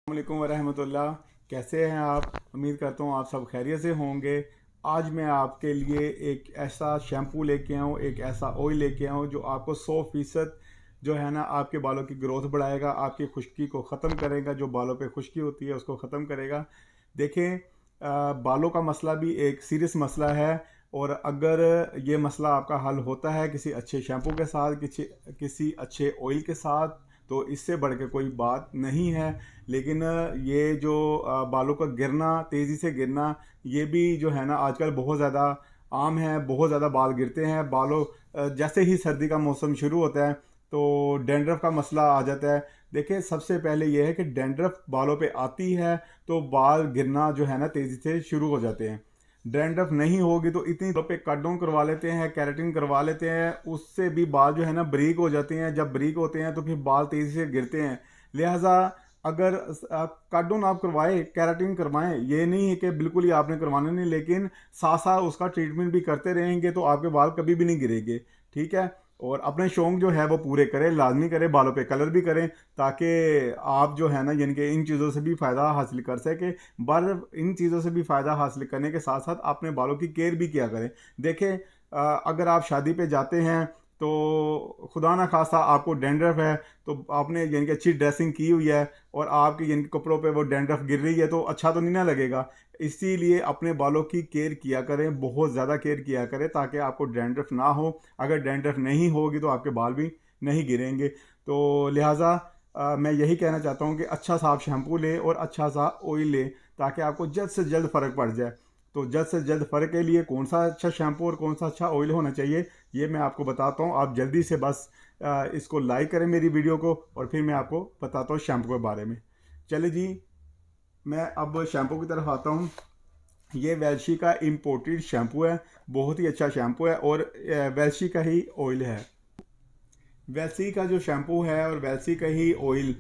वालेकुम वरहमतुल्लाह। कैसे हैं आप? उम्मीद करता हूँ आप सब खैरियत से होंगे। आज मैं आपके लिए एक ऐसा शैम्पू लेके आऊँ, एक ऐसा ऑयल लेके आऊँ जो आपको 100% जो है ना आपके बालों की ग्रोथ बढ़ाएगा, आपकी खुश्की को ख़त्म करेगा। जो बालों पे खुश्की होती है उसको ख़त्म करेगा। देखें, बालों का मसला भी एक सीरियस मसला है, और अगर ये मसला आपका हल होता है किसी अच्छे शैम्पू के साथ, किसी किसी अच्छे ऑयल के साथ, तो इससे बढ़ के कोई बात नहीं है। लेकिन ये जो बालों का गिरना, तेज़ी से गिरना, ये भी जो है ना आजकल बहुत ज़्यादा आम है। बहुत ज़्यादा बाल गिरते हैं। बालों जैसे ही सर्दी का मौसम शुरू होता है तो डैंड्रफ का मसला आ जाता है। देखिए, सबसे पहले ये है कि डैंड्रफ बालों पे आती है तो बाल गिरना जो है ना तेज़ी से शुरू हो जाते हैं। डैंड्रफ नहीं होगी तो इतनी पे कट डाउन करवा लेते हैं, केराटिन करवा लेते हैं, उससे भी बाल जो है ना बारीक हो जाते हैं। जब बारीक होते हैं तो फिर बाल तेज़ी से गिरते हैं। लिहाजा अगर कट डाउन आप करवाएं, केराटिन करवाएं, ये नहीं है कि बिल्कुल ही आपने करवाना नहीं, लेकिन साथ साथ उसका ट्रीटमेंट भी करते रहेंगे तो आपके बाल कभी भी नहीं गिरेंगे। ठीक है। और अपने शौक जो है वो पूरे करें, लाजमी करें, बालों पे कलर भी करें, ताकि आप जो है ना यानी कि इन चीज़ों से भी फ़ायदा हासिल कर सके। बाल इन चीज़ों से भी फ़ायदा हासिल करने के साथ साथ अपने बालों की केयर भी किया करें। देखें, अगर आप शादी पे जाते हैं तो खुदा ना खास्ता आपको डैंड्रफ है, तो आपने यानी कि अच्छी ड्रेसिंग की हुई है और आपके यानी कि कपड़ों पे वो डैंड्रफ गिर रही है तो अच्छा तो नहीं ना लगेगा। इसीलिए अपने बालों की केयर किया करें, बहुत ज़्यादा केयर किया करें, ताकि आपको डैंड्रफ ना हो। अगर डैंड्रफ नहीं होगी तो आपके बाल भी नहीं गिरेंगे। तो लिहाजा मैं यही कहना चाहता हूँ कि अच्छा सा आप शैम्पू लें और अच्छा सा ऑयल लें, ताकि आपको जल्द से जल्द फ़र्क पड़ जाए। तो जल्द से जल्द फ़र्क के लिए कौन सा अच्छा शैम्पू और कौन सा अच्छा ऑयल होना चाहिए, ये मैं आपको बताता हूँ। आप जल्दी से बस इसको लाइक करें मेरी वीडियो को, और फिर मैं आपको बताता हूँ शैम्पू के बारे में। चलिए जी, मैं अब शैम्पू की तरफ आता हूँ। ये वेल्शी का इम्पोर्टेड शैम्पू है। बहुत ही अच्छा शैम्पू है, और वेल्शी का ही ऑयल है। वेल्सी का जो शैम्पू है और वेल्सी का ही ऑयल,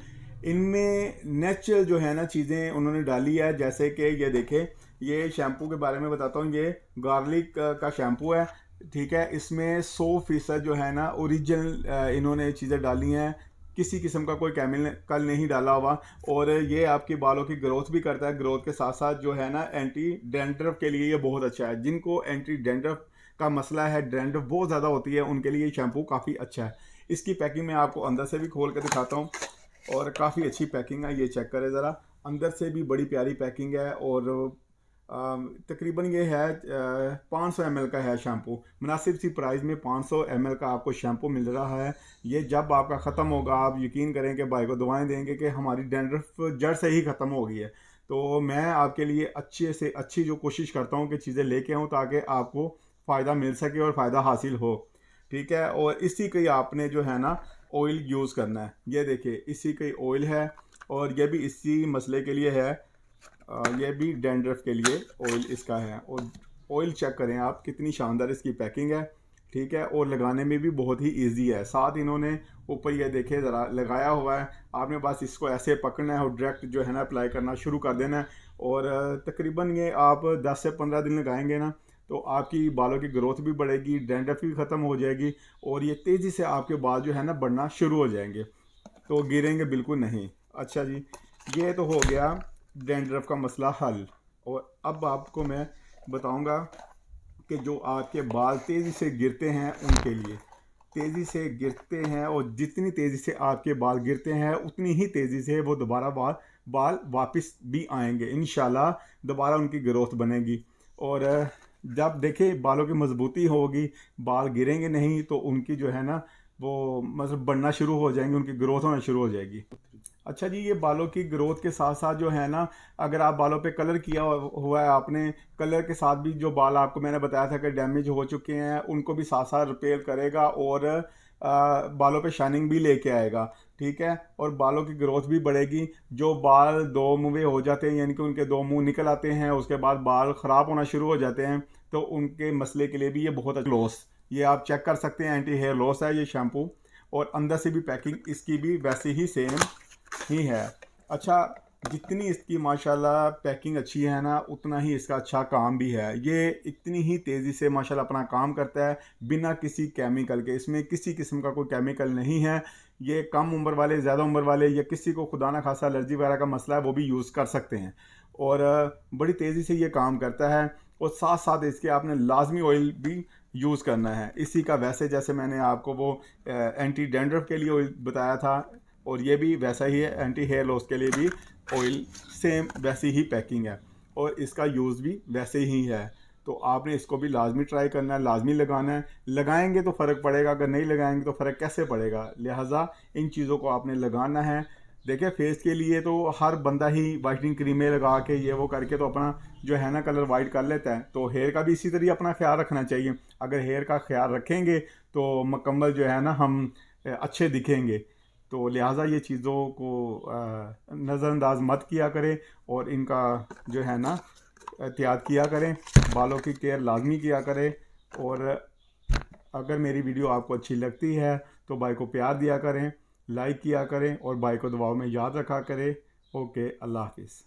इनमें नेचुरल जो है ना चीज़ें उन्होंने डाली है। जैसे कि ये देखें, ये शैम्पू के बारे में बताता हूँ। ये गार्लिक का शैम्पू है। ठीक है। इसमें 100% जो है ना ओरिजिनल इन्होंने चीज़ें डाली हैं। किसी किस्म का कोई केमिकल नहीं डाला हुआ। और ये आपके बालों की ग्रोथ भी करता है। ग्रोथ के साथ साथ जो है ना एंटी डैंड्रफ के लिए ये बहुत अच्छा है। जिनको एंटी डैंड्रफ का मसला है, डैंड्रफ बहुत ज़्यादा होती है, उनके लिए ये शैम्पू काफ़ी अच्छा है। इसकी पैकिंग मैं आपको अंदर से भी खोल कर दिखाता हूँ, और काफ़ी अच्छी पैकिंग है। ये चेक करें ज़रा, अंदर से भी बड़ी प्यारी पैकिंग है। और तकरीबन ये है 500 ml का है शैम्पू। मुनासिब सी प्राइस में 500 ml का आपको शैम्पू मिल रहा है। ये जब आपका ख़त्म होगा, आप यकीन करें कि भाई को दुआएं देंगे कि हमारी डैंड्रफ जड़ से ही ख़त्म हो गई है। तो मैं आपके लिए अच्छे से अच्छी जो कोशिश करता हूँ कि चीज़ें लेके आऊँ, ताकि आपको फ़ायदा मिल सके और फ़ायदा हासिल हो। ठीक है। और इसी का ही आपने जो है ना ऑयल यूज़ करना है। ये देखिए, इसी का ही ऑयल है, और ये भी इसी मसले के लिए है। ये भी डैंड्रफ के लिए ऑयल इसका है। और ऑयल चेक करें आप, कितनी शानदार इसकी पैकिंग है। ठीक है। और लगाने में भी बहुत ही इजी है। साथ इन्होंने ऊपर ये देखे ज़रा लगाया हुआ है। आपने बस इसको ऐसे पकड़ना है और डायरेक्ट जो है ना अप्लाई करना शुरू कर देना है। और तकरीबन ये आप 10 से 15 दिन लगाएंगे ना, तो आपकी बालों की ग्रोथ भी बढ़ेगी, डैंड्रफ भी ख़त्म हो जाएगी, और ये तेज़ी से आपके बाल जो है ना बढ़ना शुरू हो जाएंगे, तो गिरेंगे बिल्कुल नहीं। अच्छा जी, ये तो हो गया डैंड्रफ का मसला हल। और अब आपको मैं बताऊंगा कि जो आपके बाल तेज़ी से गिरते हैं उनके लिए, तेज़ी से गिरते हैं, और जितनी तेज़ी से आपके बाल गिरते हैं उतनी ही तेज़ी से वो दोबारा बाल बाल वापस भी आएंगे इंशाल्लाह। दोबारा उनकी ग्रोथ बनेगी। और जब देखें बालों की मजबूती होगी, बाल गिरेंगे नहीं, तो उनकी जो है ना वो मतलब बढ़ना शुरू हो जाएंगे, उनकी ग्रोथ होना शुरू हो जाएगी। अच्छा जी, ये बालों की ग्रोथ के साथ साथ जो है ना, अगर आप बालों पे कलर किया हुआ है आपने, कलर के साथ भी जो बाल आपको मैंने बताया था कि डैमेज हो चुके हैं, उनको भी साथ साथ रिपेयर करेगा, और बालों पे शाइनिंग भी लेके आएगा। ठीक है। और बालों की ग्रोथ भी बढ़ेगी। जो बाल दो मुँहे हो जाते हैं, यानी कि उनके दो मुंह निकल आते हैं, उसके बाद बाल ख़राब होना शुरू हो जाते हैं, तो उनके मसले के लिए भी ये बहुत अच्छा लॉस, ये आप चेक कर सकते हैं, एंटी हेयर लॉस है ये शैम्पू। और अंदर से भी पैकिंग इसकी भी वैसी ही सेम ही है। अच्छा, जितनी इसकी माशाल्लाह पैकिंग अच्छी है ना, उतना ही इसका अच्छा काम भी है। ये इतनी ही तेज़ी से माशाल्लाह अपना काम करता है, बिना किसी केमिकल के। इसमें किसी किस्म का कोई केमिकल नहीं है। ये कम उम्र वाले, ज़्यादा उम्र वाले, या किसी को खुदा ना खासा एलर्जी वगैरह का मसला है वो भी यूज़ कर सकते हैं। और बड़ी तेज़ी से ये काम करता है। और साथ साथ इसके आपने लाजमी ऑयल भी यूज़ करना है इसी का। वैसे जैसे मैंने आपको वो एंटी डैंड्रफ के लिए ऑयल बताया था, और ये भी वैसा ही है, एंटी हेयर लॉस के लिए भी ऑयल सेम वैसी ही पैकिंग है और इसका यूज़ भी वैसे ही है। तो आपने इसको भी लाजमी ट्राई करना है, लाजमी लगाना है। लगाएंगे तो फ़र्क पड़ेगा, अगर नहीं लगाएंगे तो फ़र्क कैसे पड़ेगा। लिहाजा इन चीज़ों को आपने लगाना है। देखिए फेस के लिए तो हर बंदा ही वाइटनिंग क्रीमें लगा के ये वो करके तो अपना जो है ना कलर वाइट कर लेता है। तो हेयर का भी इसी तरह अपना ख्याल रखना चाहिए। अगर हेयर का ख्याल रखेंगे तो मुकम्मल जो है ना हम अच्छे दिखेंगे। तो लिहाजा ये चीज़ों को नज़रअंदाज मत किया करें और इनका जो है ना एहतियात किया करें। बालों की केयर लाजमी किया करें। और अगर मेरी वीडियो आपको अच्छी लगती है तो भाई को प्यार दिया करें, लाइक किया करें और भाई को दुआओं में याद रखा करें। ओके, अल्लाह हाफिज़।